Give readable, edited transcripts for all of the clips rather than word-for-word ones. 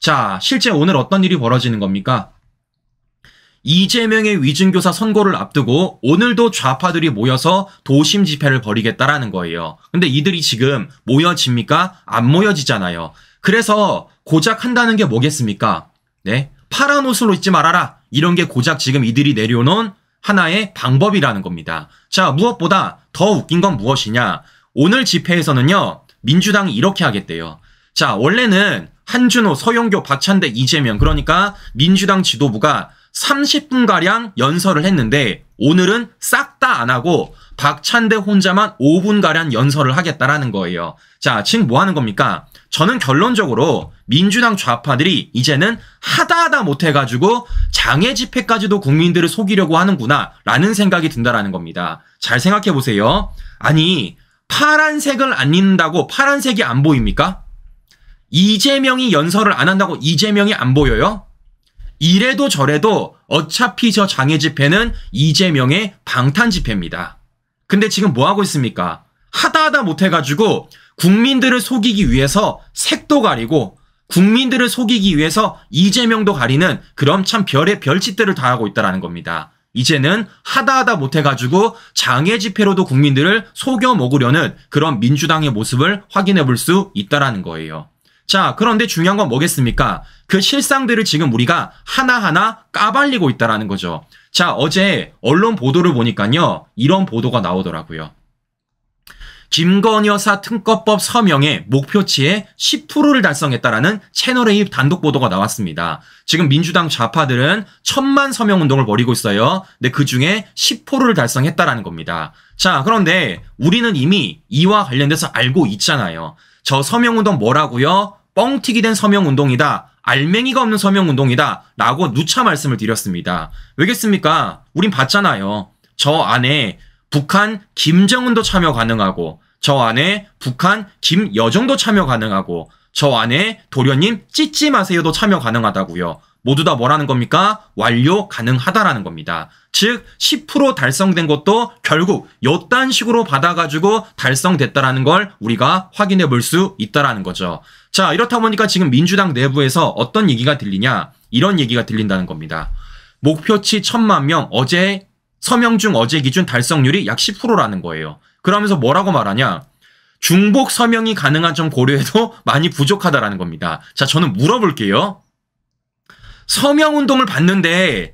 자, 실제 오늘 어떤 일이 벌어지는 겁니까? 이재명의 위증교사 선고를 앞두고 오늘도 좌파들이 모여서 도심 집회를 벌이겠다라는 거예요. 근데 이들이 지금 모여집니까? 안 모여지잖아요. 그래서 고작 한다는 게 뭐겠습니까? 네, 파란 옷으로 입지 말아라. 이런 게 고작 지금 이들이 내려놓은 하나의 방법이라는 겁니다. 자, 무엇보다 더 웃긴 건 무엇이냐? 오늘 집회에서는요, 민주당이 이렇게 하겠대요. 자, 원래는 한준호, 서영교, 박찬대, 이재명, 그러니까 민주당 지도부가 30분가량 연설을 했는데 오늘은 싹 다 안 하고 박찬대 혼자만 5분가량 연설을 하겠다라는 거예요. 자, 지금 뭐 하는 겁니까? 저는 결론적으로 민주당 좌파들이 이제는 하다 못해가지고 장애 집회까지도 국민들을 속이려고 하는구나 라는 생각이 든다라는 겁니다. 잘 생각해 보세요. 아니, 파란색을 안 입는다고 파란색이 안 보입니까? 이재명이 연설을 안 한다고 이재명이 안 보여요? 이래도 저래도 어차피 저 장애 집회는 이재명의 방탄 집회입니다. 근데 지금 뭐 하고 있습니까? 하다 못해가지고 국민들을 속이기 위해서 색도 가리고 국민들을 속이기 위해서 이재명도 가리는 그런 참 별의 별짓들을 다 하고 있다는 겁니다. 이제는 하다 못해가지고 장애 집회로도 국민들을 속여 먹으려는 그런 민주당의 모습을 확인해 볼 수 있다는 거예요. 자, 그런데 중요한 건 뭐겠습니까? 그 실상들을 지금 우리가 하나하나 까발리고 있다는 거죠. 자, 어제 언론 보도를 보니까요, 이런 보도가 나오더라고요. 김건희 여사 특검법 서명의 목표치의 10%를 달성했다라는 채널A 단독 보도가 나왔습니다. 지금 민주당 좌파들은 1000만 서명 운동을 벌이고 있어요. 근데 그 중에 10%를 달성했다라는 겁니다. 자, 그런데 우리는 이미 이와 관련돼서 알고 있잖아요. 저 서명운동 뭐라고요? 뻥튀기 된 서명운동이다. 알맹이가 없는 서명운동이다. 라고 누차 말씀을 드렸습니다. 왜겠습니까? 우린 봤잖아요. 저 안에 북한 김정은도 참여 가능하고, 저 안에 북한 김여정도 참여 가능하고, 저 안에 도련님 찢지 마세요도 참여 가능하다고요. 모두 다 뭐라는 겁니까? 완료 가능하다라는 겁니다. 즉 10% 달성된 것도 결국 요딴 식으로 받아가지고 달성됐다라는 걸 우리가 확인해 볼 수 있다라는 거죠. 자, 이렇다 보니까 지금 민주당 내부에서 어떤 얘기가 들리냐? 이런 얘기가 들린다는 겁니다. 목표치 1000만 명, 어제 서명 중 어제 기준 달성률이 약 10%라는 거예요. 그러면서 뭐라고 말하냐? 중복 서명이 가능한 점 고려해도 많이 부족하다라는 겁니다. 자, 저는 물어볼게요. 서명운동을 받는데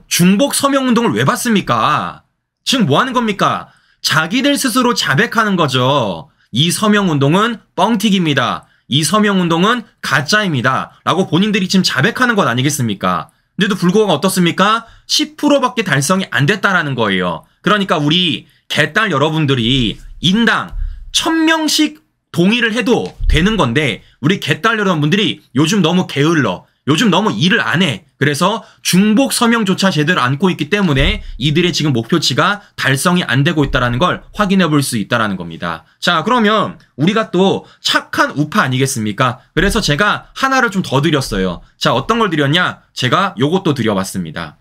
중복 서명운동을 왜 받습니까? 지금 뭐 하는 겁니까? 자기들 스스로 자백하는 거죠. 이 서명운동은 뻥튀기입니다. 이 서명운동은 가짜입니다. 라고 본인들이 지금 자백하는 것 아니겠습니까? 근데도 불구하고 어떻습니까? 10%밖에 달성이 안 됐다라는 거예요. 그러니까 우리 개딸 여러분들이 인당 1000명씩 동의를 해도 되는 건데 우리 개딸 여러분들이 요즘 너무 게을러. 요즘 너무 일을 안 해. 그래서 중복 서명조차 제대로 안고 있기 때문에 이들의 지금 목표치가 달성이 안 되고 있다는 걸 확인해 볼 수 있다는 겁니다. 자, 그러면 우리가 또 착한 우파 아니겠습니까? 그래서 제가 하나를 좀 더 드렸어요. 자, 어떤 걸 드렸냐? 제가 요것도 드려봤습니다.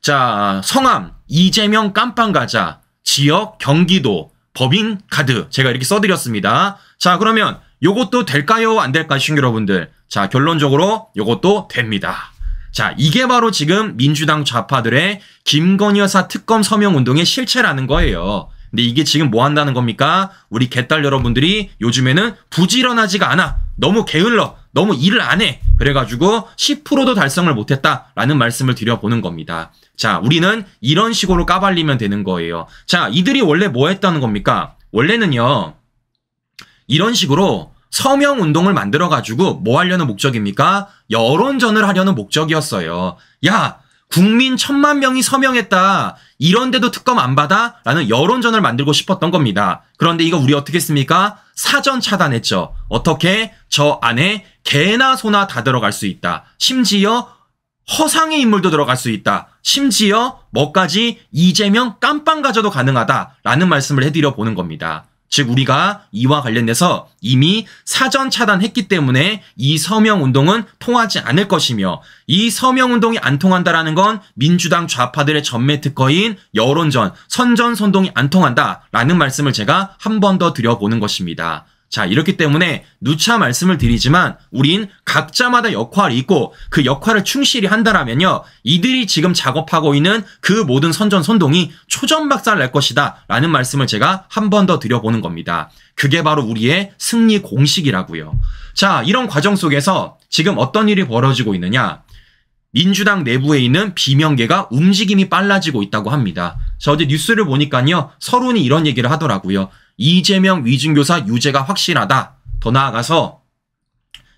자, 성함 이재명 깜빵가자, 지역 경기도, 법인 카드 제가 이렇게 써드렸습니다. 자, 그러면 요것도 될까요? 안 될까요? 시청자 여러분들. 자, 결론적으로 요것도 됩니다. 자, 이게 바로 지금 민주당 좌파들의 김건희 여사 특검 서명운동의 실체라는 거예요. 근데 이게 지금 뭐 한다는 겁니까? 우리 개딸 여러분들이 요즘에는 부지런하지가 않아. 너무 게을러. 너무 일을 안 해. 그래가지고 10%도 달성을 못했다라는 말씀을 드려보는 겁니다. 자, 우리는 이런 식으로 까발리면 되는 거예요. 자, 이들이 원래 뭐 했다는 겁니까? 원래는요, 이런 식으로 서명운동을 만들어가지고 뭐 하려는 목적입니까? 여론전을 하려는 목적이었어요. 야, 국민 1000만 명이 서명했다. 이런데도 특검 안 받아? 라는 여론전을 만들고 싶었던 겁니다. 그런데 이거 우리 어떻게 했습니까? 사전 차단했죠. 어떻게? 저 안에 개나 소나 다 들어갈 수 있다. 심지어 허상의 인물도 들어갈 수 있다. 심지어 뭐까지 이재명 깜빵 가져도 가능하다라는 말씀을 해드려 보는 겁니다. 즉 우리가 이와 관련돼서 이미 사전 차단했기 때문에 이 서명운동은 통하지 않을 것이며 이 서명운동이 안 통한다라는 건 민주당 좌파들의 전매 특허인 여론전, 선전선동이 안 통한다라는 말씀을 제가 한 번 더 드려보는 것입니다. 자, 이렇기 때문에 누차 말씀을 드리지만 우린 각자마다 역할이 있고 그 역할을 충실히 한다라면요, 이들이 지금 작업하고 있는 그 모든 선전선동이 초전박살 날 것이다 라는 말씀을 제가 한 번 더 드려보는 겁니다. 그게 바로 우리의 승리 공식이라고요. 자, 이런 과정 속에서 지금 어떤 일이 벌어지고 있느냐, 민주당 내부에 있는 비명계가 움직임이 빨라지고 있다고 합니다. 저 어제 뉴스를 보니까요, 서론이 이런 얘기를 하더라고요. 이재명 위증교사 유죄가 확실하다. 더 나아가서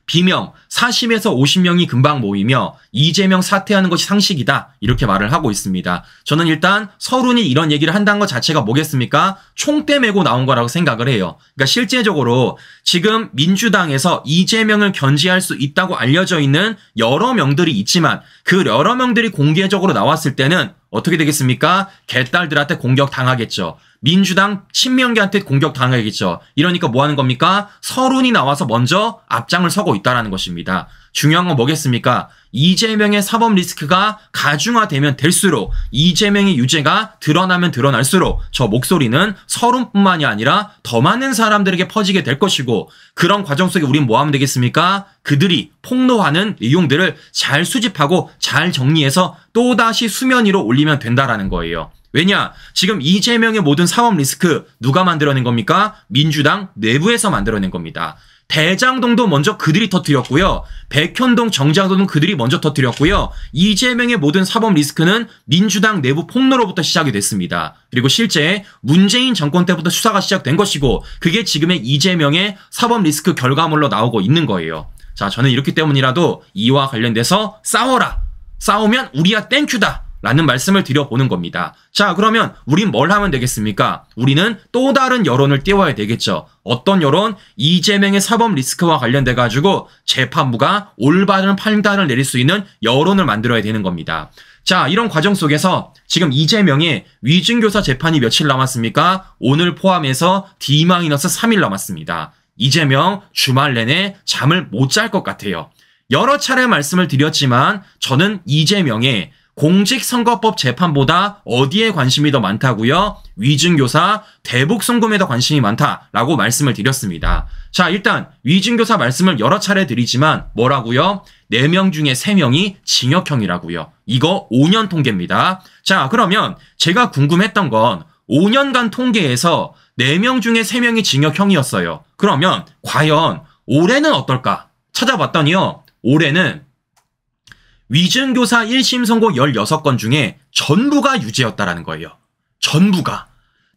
비명 40에서 50명이 금방 모이며 이재명 사퇴하는 것이 상식이다. 이렇게 말을 하고 있습니다. 저는 일단 서른이 이런 얘기를 한다는 것 자체가 뭐겠습니까? 총대 메고 나온 거라고 생각을 해요. 그러니까 실제적으로 지금 민주당에서 이재명을 견제할 수 있다고 알려져 있는 여러 명들이 있지만 그 여러 명들이 공개적으로 나왔을 때는 어떻게 되겠습니까? 개딸들한테 공격당하겠죠. 민주당 친명계한테 공격당하겠죠. 이러니까 뭐 하는 겁니까? 서른이 나와서 먼저 앞장을 서고 있다는 것입니다. 중요한 건 뭐겠습니까? 이재명의 사법 리스크가 가중화되면 될수록, 이재명의 유죄가 드러나면 드러날수록 저 목소리는 서른뿐만이 아니라 더 많은 사람들에게 퍼지게 될 것이고, 그런 과정 속에 우린 뭐 하면 되겠습니까? 그들이 폭로하는 내용들을 잘 수집하고 잘 정리해서 또다시 수면 위로 올리면 된다라는 거예요. 왜냐? 지금 이재명의 모든 사법 리스크 누가 만들어낸 겁니까? 민주당 내부에서 만들어낸 겁니다. 대장동도 먼저 그들이 터뜨렸고요. 백현동, 정장동은 그들이 먼저 터뜨렸고요. 이재명의 모든 사법 리스크는 민주당 내부 폭로로부터 시작이 됐습니다. 그리고 실제 문재인 정권 때부터 수사가 시작된 것이고, 그게 지금의 이재명의 사법 리스크 결과물로 나오고 있는 거예요. 자, 저는 이렇기 때문이라도 이와 관련돼서 싸워라. 싸우면 우리야 땡큐다. 라는 말씀을 드려보는 겁니다. 자, 그러면 우린 뭘 하면 되겠습니까? 우리는 또 다른 여론을 띄워야 되겠죠. 어떤 여론? 이재명의 사법 리스크와 관련돼가지고 재판부가 올바른 판단을 내릴 수 있는 여론을 만들어야 되는 겁니다. 자, 이런 과정 속에서 지금 이재명의 위증교사 재판이 며칠 남았습니까? 오늘 포함해서 D-3일 남았습니다. 이재명 주말 내내 잠을 못 잘 것 같아요. 여러 차례 말씀을 드렸지만 저는 이재명의 공직선거법 재판보다 어디에 관심이 더 많다고요? 위증교사 대북송금에 더 관심이 많다라고 말씀을 드렸습니다. 자, 일단 위증교사 말씀을 여러 차례 드리지만 뭐라고요? 4명 중에 3명이 징역형이라고요. 이거 5년 통계입니다. 자, 그러면 제가 궁금했던 건 5년간 통계에서 4명 중에 3명이 징역형이었어요. 그러면 과연 올해는 어떨까? 찾아봤더니요, 올해는 위증교사 1심 선고 16건 중에 전부가 유죄였다라는 거예요. 전부가.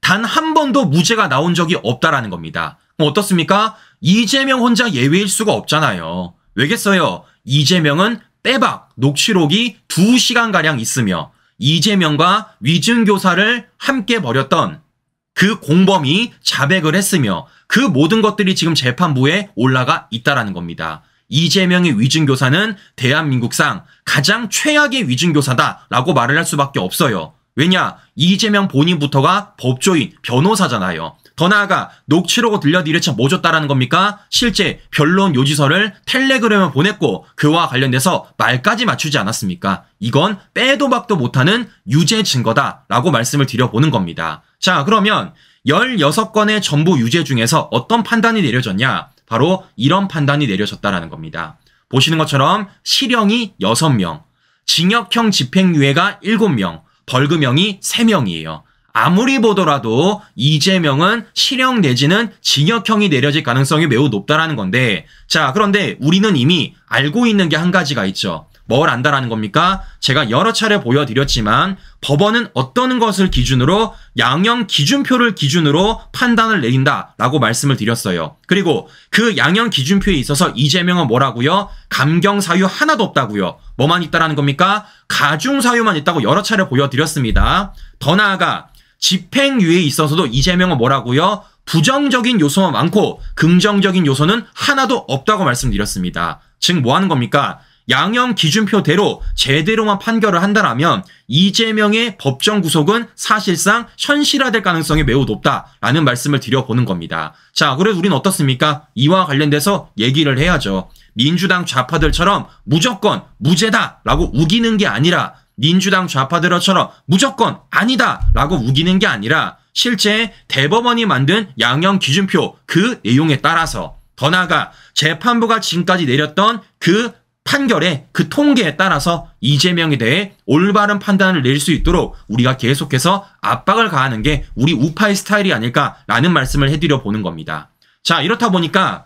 단 한 번도 무죄가 나온 적이 없다라는 겁니다. 어떻습니까? 이재명 혼자 예외일 수가 없잖아요. 왜겠어요? 이재명은 빼박 녹취록이 2시간가량 있으며 이재명과 위증교사를 함께 벌였던 그 공범이 자백을 했으며 그 모든 것들이 지금 재판부에 올라가 있다라는 겁니다. 이재명의 위증교사는 대한민국상 가장 최악의 위증교사다라고 말을 할 수밖에 없어요. 왜냐? 이재명 본인부터가 법조인, 변호사잖아요. 더 나아가 녹취록을 들려드리쳐 뭐 줬다라는 겁니까? 실제 변론 요지서를 텔레그램에 보냈고 그와 관련돼서 말까지 맞추지 않았습니까? 이건 빼도 박도 못하는 유죄 증거다라고 말씀을 드려보는 겁니다. 자, 그러면 16건의 전부 유죄 중에서 어떤 판단이 내려졌냐? 바로 이런 판단이 내려졌다라는 겁니다. 보시는 것처럼 실형이 6명, 징역형 집행유예가 7명, 벌금형이 3명이에요. 아무리 보더라도 이재명은 실형 내지는 징역형이 내려질 가능성이 매우 높다라는 건데, 자, 그런데 우리는 이미 알고 있는 게 한 가지가 있죠. 뭘 안다라는 겁니까? 제가 여러 차례 보여드렸지만 법원은 어떤 것을 기준으로 양형 기준표를 기준으로 판단을 내린다라고 말씀을 드렸어요. 그리고 그 양형 기준표에 있어서 이재명은 뭐라고요? 감경 사유 하나도 없다고요. 뭐만 있다라는 겁니까? 가중 사유만 있다고 여러 차례 보여드렸습니다. 더 나아가 집행유예에 있어서도 이재명은 뭐라고요? 부정적인 요소만 많고 긍정적인 요소는 하나도 없다고 말씀드렸습니다. 즉 뭐 하는 겁니까? 양형 기준표대로 제대로만 판결을 한다면 이재명의 법정 구속은 사실상 현실화될 가능성이 매우 높다라는 말씀을 드려보는 겁니다. 자, 그래서 우리는 어떻습니까? 이와 관련돼서 얘기를 해야죠. 민주당 좌파들처럼 무조건 무죄다라고 우기는 게 아니라 민주당 좌파들처럼 무조건 아니다 라고 우기는 게 아니라 실제 대법원이 만든 양형 기준표 그 내용에 따라서 더 나아가 재판부가 지금까지 내렸던 그 판결의 그 통계에 따라서 이재명에 대해 올바른 판단을 낼 수 있도록 우리가 계속해서 압박을 가하는 게 우리 우파의 스타일이 아닐까라는 말씀을 해드려 보는 겁니다. 자, 이렇다 보니까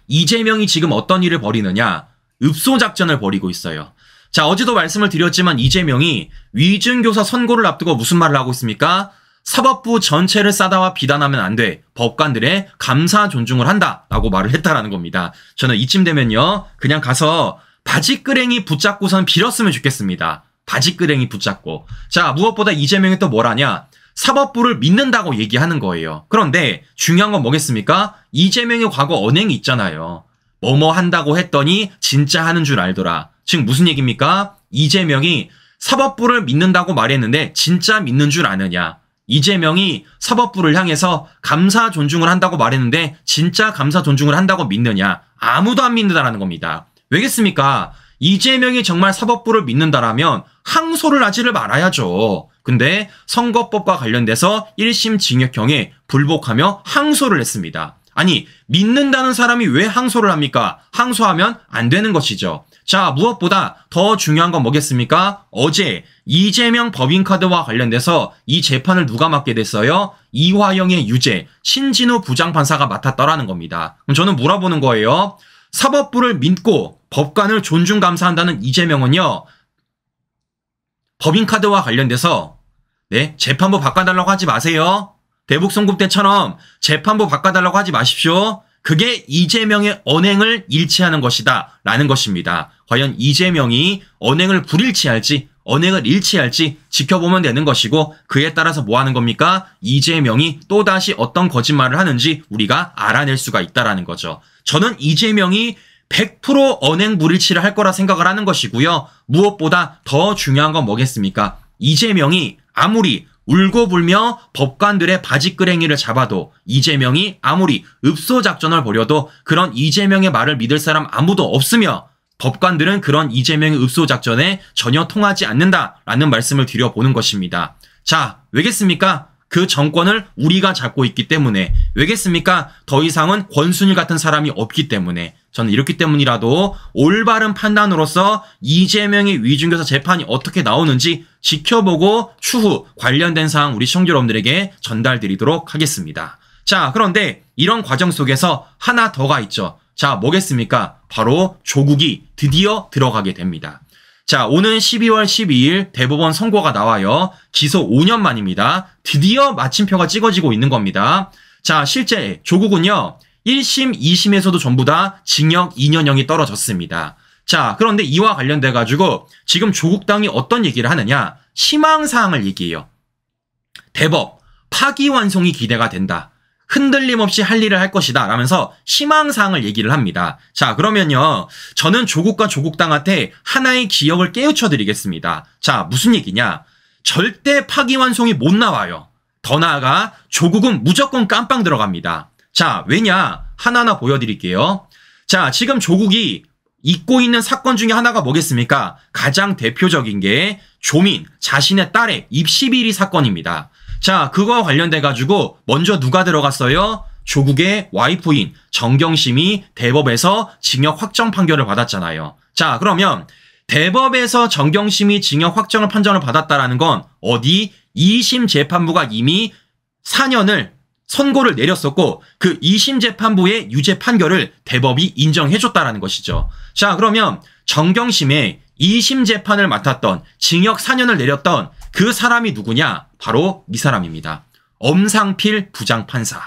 이재명이 지금 어떤 일을 벌이느냐? 읍소작전을 벌이고 있어요. 자, 어제도 말씀을 드렸지만 이재명이 위준교사 선고를 앞두고 무슨 말을 하고 있습니까? 사법부 전체를 싸다와 비난하면 안 돼. 법관들의 감사 존중을 한다라고 말을 했다라는 겁니다. 저는 이쯤 되면요. 그냥 가서 바지끄랭이 붙잡고선 빌었으면 좋겠습니다. 바지끄랭이 붙잡고. 자, 무엇보다 이재명이 또 뭘 하냐? 사법부를 믿는다고 얘기하는 거예요. 그런데 중요한 건 뭐겠습니까? 이재명의 과거 언행이 있잖아요. 뭐뭐 한다고 했더니 진짜 하는 줄 알더라. 즉 무슨 얘기입니까? 이재명이 사법부를 믿는다고 말했는데 진짜 믿는 줄 아느냐? 이재명이 사법부를 향해서 감사 존중을 한다고 말했는데 진짜 감사 존중을 한다고 믿느냐? 아무도 안 믿는다라는 겁니다. 왜겠습니까? 이재명이 정말 사법부를 믿는다라면 항소를 하지를 말아야죠. 근데 선거법과 관련돼서 1심 징역형에 불복하며 항소를 했습니다. 아니, 믿는다는 사람이 왜 항소를 합니까? 항소하면 안 되는 것이죠. 자, 무엇보다 더 중요한 건 뭐겠습니까? 어제 이재명 법인카드와 관련돼서 이 재판을 누가 맡게 됐어요? 이화영의 유죄, 신진우 부장판사가 맡았더라는 겁니다. 그럼 저는 물어보는 거예요. 사법부를 믿고 법관을 존중 감사한다는 이재명은요, 법인카드와 관련돼서 재판부 바꿔달라고 하지 마세요. 대북송금 때처럼 재판부 바꿔달라고 하지 마십시오. 그게 이재명의 언행을 일치하는 것이다 라는 것입니다. 과연 이재명이 언행을 불일치할지 언행을 일치할지 지켜보면 되는 것이고, 그에 따라서 뭐 하는 겁니까? 이재명이 또다시 어떤 거짓말을 하는지 우리가 알아낼 수가 있다라는 거죠. 저는 이재명이 100% 언행 불일치를 할 거라 생각을 하는 것이고요. 무엇보다 더 중요한 건 뭐겠습니까? 이재명이 아무리 울고불며 법관들의 바지끄랭이를 잡아도, 이재명이 아무리 읍소작전을 벌여도 그런 이재명의 말을 믿을 사람 아무도 없으며 법관들은 그런 이재명의 읍소작전에 전혀 통하지 않는다라는 말씀을 드려보는 것입니다. 자, 왜겠습니까? 그 정권을 우리가 잡고 있기 때문에. 왜겠습니까? 더 이상은 권순일 같은 사람이 없기 때문에. 저는 이렇기 때문이라도 올바른 판단으로서 이재명의 위준교사 재판이 어떻게 나오는지 지켜보고 추후 관련된 사항 우리 시청자 여러분들에게 전달드리도록 하겠습니다. 자, 그런데 이런 과정 속에서 하나 더가 있죠. 자, 뭐겠습니까? 바로 조국이 드디어 들어가게 됩니다. 자, 오는 12월 12일 대법원 선고가 나와요. 기소 5년 만입니다. 드디어 마침표가 찍어지고 있는 겁니다. 자, 실제 조국은요, 1심, 2심에서도 전부 다 징역 2년형이 떨어졌습니다. 자, 그런데 이와 관련돼가지고 지금 조국당이 어떤 얘기를 하느냐? 희망사항을 얘기해요. 대법, 파기환송이 기대가 된다. 흔들림 없이 할 일을 할 것이다 라면서 희망사항을 얘기를 합니다. 자, 그러면요, 저는 조국과 조국당한테 하나의 기억을 깨우쳐 드리겠습니다. 자, 무슨 얘기냐? 절대 파기환송이 못 나와요. 더 나아가 조국은 무조건 깜빵 들어갑니다. 자, 왜냐? 하나하나 보여드릴게요. 자, 지금 조국이 잊고 있는 사건 중에 하나가 뭐겠습니까? 가장 대표적인 게 조민 자신의 딸의 입시비리 사건입니다. 자, 그거와 관련돼가지고 먼저 누가 들어갔어요? 조국의 와이프인 정경심이 대법에서 징역 확정 판결을 받았잖아요. 자, 그러면 대법에서 정경심이 징역 확정을 판정을 받았다라는 건 어디? 2심 재판부가 이미 4년을 선고를 내렸었고 그 2심 재판부의 유죄 판결을 대법이 인정해줬다라는 것이죠. 자, 그러면 정경심의 2심 재판을 맡았던 징역 4년을 내렸던 그 사람이 누구냐? 바로 이 사람입니다. 엄상필 부장판사.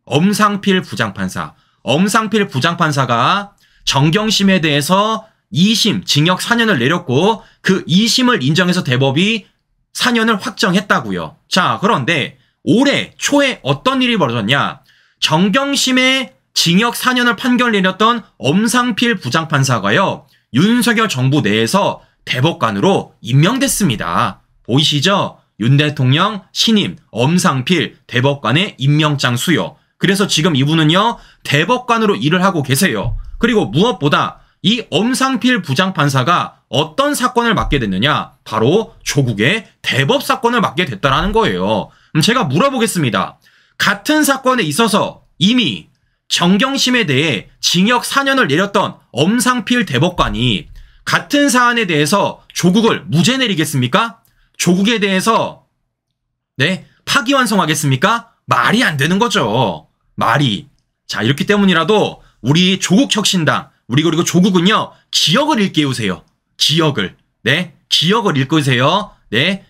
엄상필 부장판사. 엄상필 부장판사가 정경심에 대해서 2심 징역 4년을 내렸고 그 2심을 인정해서 대법이 4년을 확정했다고요. 자, 그런데 올해 초에 어떤 일이 벌어졌냐? 정경심의 징역 4년을 판결 내렸던 엄상필 부장판사가요, 윤석열 정부 내에서 대법관으로 임명됐습니다. 보이시죠? 윤 대통령 신임 엄상필 대법관의 임명장 수요. 그래서 지금 이분은요, 대법관으로 일을 하고 계세요. 그리고 무엇보다 이 엄상필 부장판사가 어떤 사건을 맡게 됐느냐? 바로 조국의 대법 사건을 맡게 됐다라는 거예요. 그럼 제가 물어보겠습니다. 같은 사건에 있어서 이미 정경심에 대해 징역 4년을 내렸던 엄상필 대법관이 같은 사안에 대해서 조국을 무죄 내리겠습니까? 조국에 대해서 파기환송하겠습니까? 말이 안 되는 거죠. 말이. 자, 이렇기 때문이라도 우리 조국혁신당, 그리고 조국은요, 기억을 일깨우세요. 기억을. 기억을 일깨우세요.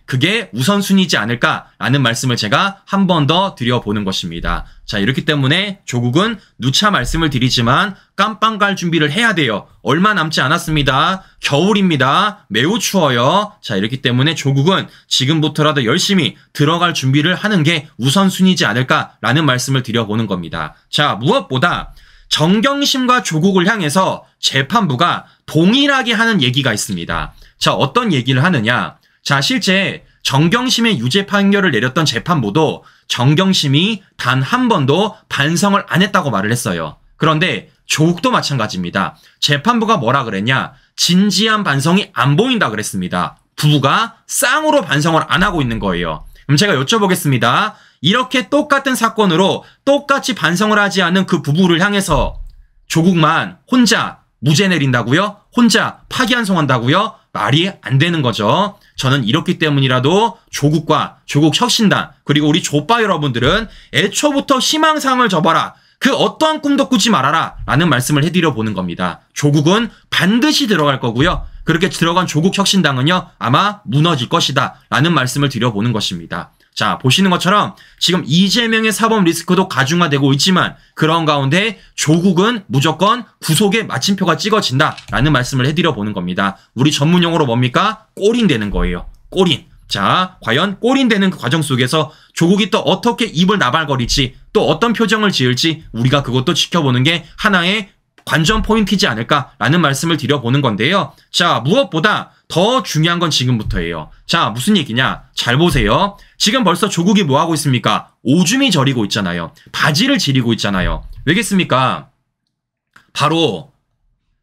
그게 우선순위이지 않을까라는 말씀을 제가 한 번 더 드려보는 것입니다. 자, 이렇기 때문에 조국은 누차 말씀을 드리지만 깜빵 갈 준비를 해야 돼요. 얼마 남지 않았습니다. 겨울입니다. 매우 추워요. 자, 이렇기 때문에 조국은 지금부터라도 열심히 들어갈 준비를 하는 게 우선순위이지 않을까라는 말씀을 드려보는 겁니다. 자, 무엇보다 정경심과 조국을 향해서 재판부가 동일하게 하는 얘기가 있습니다. 자, 어떤 얘기를 하느냐? 자, 실제 정경심의 유죄 판결을 내렸던 재판부도 정경심이 단 한 번도 반성을 안 했다고 말을 했어요. 그런데 조국도 마찬가지입니다. 재판부가 뭐라 그랬냐? 진지한 반성이 안 보인다 그랬습니다. 부부가 쌍으로 반성을 안 하고 있는 거예요. 그럼 제가 여쭤보겠습니다. 이렇게 똑같은 사건으로 똑같이 반성을 하지 않은 그 부부를 향해서 조국만 혼자 무죄 내린다고요? 혼자 파기환송한다고요? 말이 안 되는 거죠. 저는 이렇기 때문이라도 조국과 조국혁신당 그리고 우리 조빠 여러분들은 애초부터 희망사항을 접어라. 그 어떠한 꿈도 꾸지 말아라 라는 말씀을 해드려 보는 겁니다. 조국은 반드시 들어갈 거고요. 그렇게 들어간 조국혁신당은요 아마 무너질 것이다 라는 말씀을 드려보는 것입니다. 자, 보시는 것처럼 지금 이재명의 사법 리스크도 가중화되고 있지만 그런 가운데 조국은 무조건 구속의 마침표가 찍어진다라는 말씀을 해드려 보는 겁니다. 우리 전문용어로 뭡니까? 꼬린되는 거예요. 꼬린. 자, 과연 꼬린되는 그 과정 속에서 조국이 또 어떻게 입을 나발거릴지 또 어떤 표정을 지을지 우리가 그것도 지켜보는 게 하나의 관전 포인트이지 않을까라는 말씀을 드려보는 건데요. 자, 무엇보다 더 중요한 건 지금부터예요. 자, 무슨 얘기냐? 잘 보세요. 지금 벌써 조국이 뭐 하고 있습니까? 오줌이 저리고 있잖아요. 바지를 지리고 있잖아요. 왜겠습니까? 바로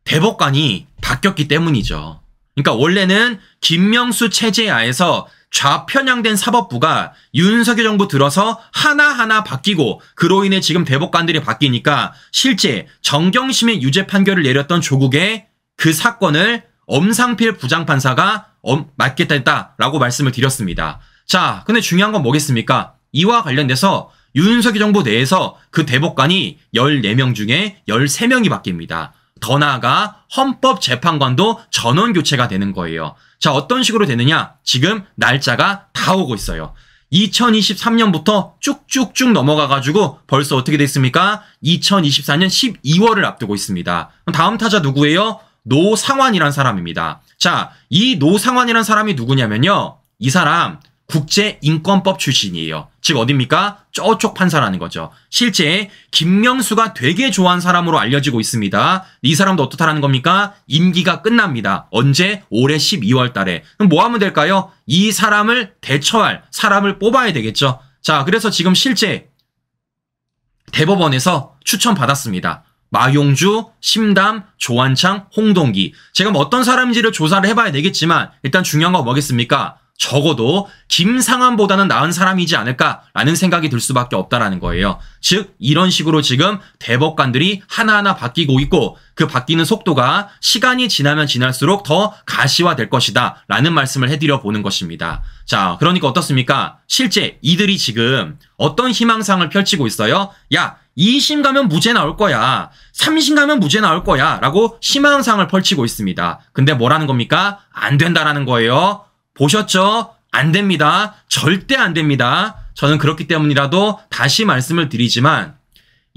대법관이 바뀌었기 때문이죠. 그러니까 원래는 김명수 체제하에서 좌편향된 사법부가 윤석열 정부 들어서 하나하나 바뀌고 그로 인해 지금 대법관들이 바뀌니까 실제 정경심의 유죄 판결을 내렸던 조국의 그 사건을 엄상필 부장판사가 맡겠다 했다라고 말씀을 드렸습니다. 자, 근데 중요한 건 뭐겠습니까? 이와 관련돼서 윤석열 정부 내에서 그 대법관이 14명 중에 13명이 바뀝니다. 더 나아가 헌법재판관도 전원 교체가 되는 거예요. 자, 어떤 식으로 되느냐? 지금 날짜가 다 오고 있어요. 2023년부터 쭉쭉쭉 넘어가가지고 벌써 어떻게 됐습니까? 2024년 12월을 앞두고 있습니다. 다음 타자 누구예요? 노상환이란 사람입니다. 자, 이 노상환이란 사람이 누구냐면요. 이 사람 국제인권법 출신이에요. 즉 어딥니까? 저쪽 판사라는 거죠. 실제 김명수가 되게 좋아하는 사람으로 알려지고 있습니다. 이 사람도 어떻다라는 겁니까? 임기가 끝납니다. 언제? 올해 12월 달에. 그럼 뭐 하면 될까요? 이 사람을 대처할 사람을 뽑아야 되겠죠. 자, 그래서 지금 실제 대법원에서 추천받았습니다. 마용주, 심담, 조한창, 홍동기. 제가 뭐 어떤 사람인지를 조사를 해봐야 되겠지만 일단 중요한 건 뭐겠습니까? 적어도 김상환보다는 나은 사람이지 않을까라는 생각이 들 수밖에 없다라는 거예요. 즉 이런 식으로 지금 대법관들이 하나하나 바뀌고 있고 그 바뀌는 속도가 시간이 지나면 지날수록 더 가시화될 것이다 라는 말씀을 해드려 보는 것입니다. 자, 그러니까 어떻습니까? 실제 이들이 지금 어떤 희망상을 펼치고 있어요? 야, 2심 가면 무죄 나올 거야. 3심 가면 무죄 나올 거야. 라고 희망상을 펼치고 있습니다. 근데 뭐라는 겁니까? 안 된다라는 거예요. 보셨죠? 안 됩니다. 절대 안 됩니다. 저는 그렇기 때문이라도 다시 말씀을 드리지만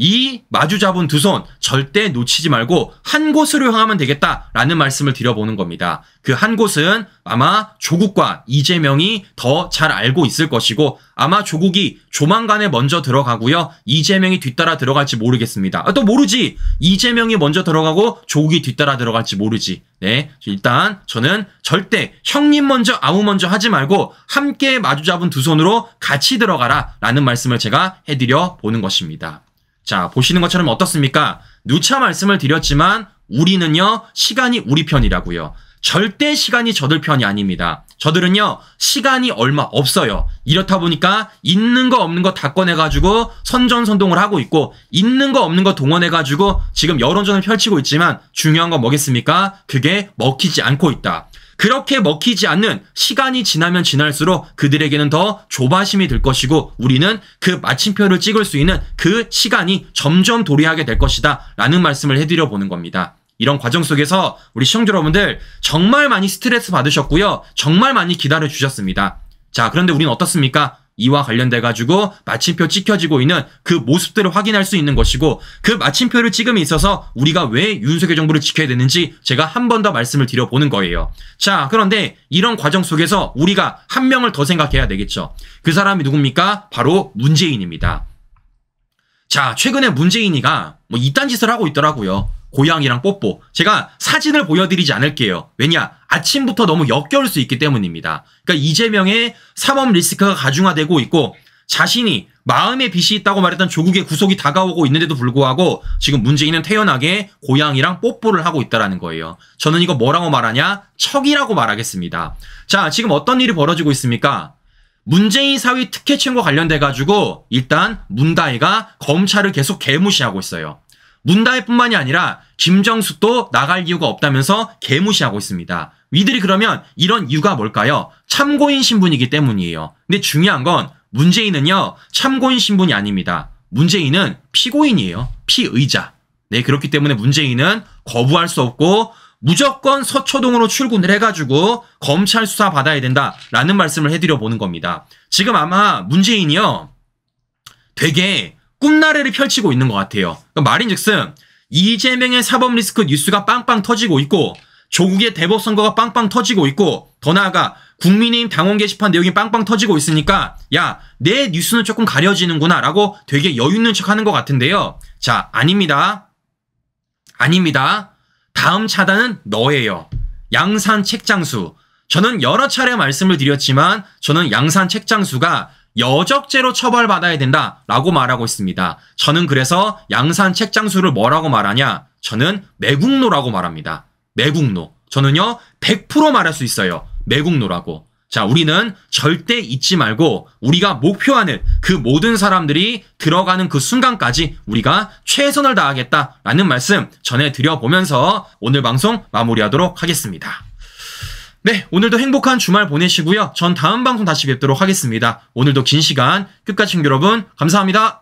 이 마주 잡은 두 손 절대 놓치지 말고 한 곳으로 향하면 되겠다라는 말씀을 드려보는 겁니다. 그 한 곳은 아마 조국과 이재명이 더 잘 알고 있을 것이고 아마 조국이 조만간에 먼저 들어가고요. 이재명이 뒤따라 들어갈지 모르겠습니다. 또 모르지. 이재명이 먼저 들어가고 조국이 뒤따라 들어갈지 모르지. 네, 일단 저는 절대 형님 먼저 아무 먼저 하지 말고 함께 마주 잡은 두 손으로 같이 들어가라 라는 말씀을 제가 해드려 보는 것입니다. 자, 보시는 것처럼 어떻습니까? 누차 말씀을 드렸지만 우리는요 시간이 우리 편이라고요. 절대 시간이 저들 편이 아닙니다. 저들은요, 시간이 얼마 없어요. 이렇다 보니까 있는 거 없는 거 다 꺼내가지고 선전선동을 하고 있고, 있는 거 없는 거 동원해가지고 지금 여론전을 펼치고 있지만 중요한 건 뭐겠습니까? 그게 먹히지 않고 있다. 그렇게 먹히지 않는 시간이 지나면 지날수록 그들에게는 더 조바심이 들 것이고, 우리는 그 마침표를 찍을 수 있는 그 시간이 점점 도래하게 될 것이다 라는 말씀을 해드려 보는 겁니다. 이런 과정 속에서 우리 시청자 여러분들 정말 많이 스트레스 받으셨고요. 정말 많이 기다려 주셨습니다. 자, 그런데 우리는 어떻습니까? 이와 관련돼 가지고 마침표 찍혀지고 있는 그 모습들을 확인할 수 있는 것이고, 그 마침표를 찍음에 있어서 우리가 왜 윤석열 정부를 지켜야 되는지 제가 한 번 더 말씀을 드려보는 거예요. 자, 그런데 이런 과정 속에서 우리가 한 명을 더 생각해야 되겠죠. 그 사람이 누굽니까? 바로 문재인입니다. 자, 최근에 문재인이가 뭐 이딴 짓을 하고 있더라고요. 고양이랑 뽀뽀. 제가 사진을 보여드리지 않을게요. 왜냐? 아침부터 너무 역겨울 수 있기 때문입니다. 그러니까 이재명의 사법 리스크가 가중화되고 있고, 자신이 마음의 빚이 있다고 말했던 조국의 구속이 다가오고 있는데도 불구하고 지금 문재인은 태연하게 고양이랑 뽀뽀를 하고 있다는 거예요. 저는 이거 뭐라고 말하냐? 척이라고 말하겠습니다. 자, 지금 어떤 일이 벌어지고 있습니까? 문재인 사위 특혜층과 관련돼가지고 일단 문다혜가 검찰을 계속 개무시하고 있어요. 문다혜뿐만이 아니라 김정숙도 나갈 이유가 없다면서 개무시하고 있습니다. 이들이 그러면 이런 이유가 뭘까요? 참고인 신분이기 때문이에요. 근데 중요한 건 문재인은요, 참고인 신분이 아닙니다. 문재인은 피고인이에요. 피의자. 네, 그렇기 때문에 문재인은 거부할 수 없고 무조건 서초동으로 출근을 해가지고 검찰 수사 받아야 된다라는 말씀을 해드려 보는 겁니다. 지금 아마 문재인이요, 되게 꿈나래를 펼치고 있는 것 같아요. 그러니까 말인즉슨 이재명의 사법 리스크 뉴스가 빵빵 터지고 있고, 조국의 대법 선거가 빵빵 터지고 있고, 더 나아가 국민의힘 당원 게시판 내용이 빵빵 터지고 있으니까 야, 내 뉴스는 조금 가려지는구나 라고 되게 여유 있는 척 하는 것 같은데요. 자, 아닙니다. 아닙니다. 다음 차단은 너예요. 양산 책장수. 저는 여러 차례 말씀을 드렸지만 저는 양산 책장수가 여적죄로 처벌받아야 된다라고 말하고 있습니다. 저는 그래서 양산 책장수를 뭐라고 말하냐? 저는 매국노라고 말합니다. 매국노. 저는요 100% 말할 수 있어요. 매국노라고. 자, 우리는 절대 잊지 말고 우리가 목표하는 그 모든 사람들이 들어가는 그 순간까지 우리가 최선을 다하겠다라는 말씀 전해드려보면서 오늘 방송 마무리하도록 하겠습니다. 네, 오늘도 행복한 주말 보내시고요. 전 다음 방송 다시 뵙도록 하겠습니다. 오늘도 긴 시간 끝까지 시청자 여러분 감사합니다.